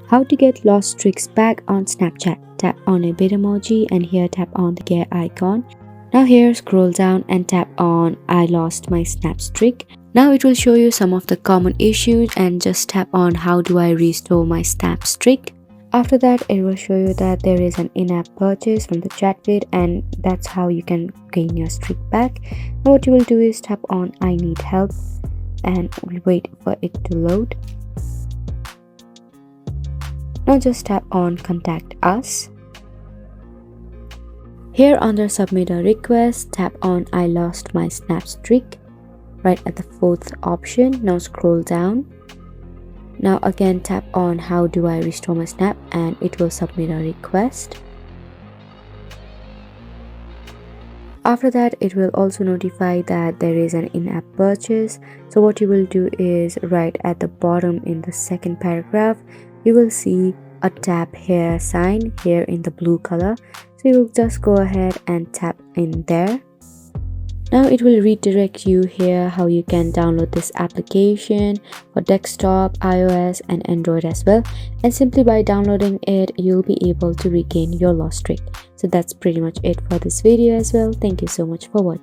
How to get lost streaks back on Snapchat. Tap on a bit emoji and here tap on the gear icon. Now here scroll down and tap on I lost my snap streak. Now it will show you some of the common issues and just tap on how do I restore my snap streak. After that it will show you that there is an in-app purchase from the chat feed and that's how you can gain your streak back. Now what you will do is tap on I need help and we'll wait for it to load. Now just tap on contact us. Here under submit a request, tap on I lost my snap streak right at the fourth option. Now scroll down. Now again tap on how do I restore my snap and it will submit a request. After that it will also notify that there is an in-app purchase. So what you will do is right at the bottom in the second paragraph you will see a tap here sign here in the blue color. So you will just go ahead and tap in there. Now it will redirect you here how you can download this application for desktop, iOS and Android as well. And simply by downloading it, you'll be able to regain your lost streak. So that's pretty much it for this video as well. Thank you so much for watching.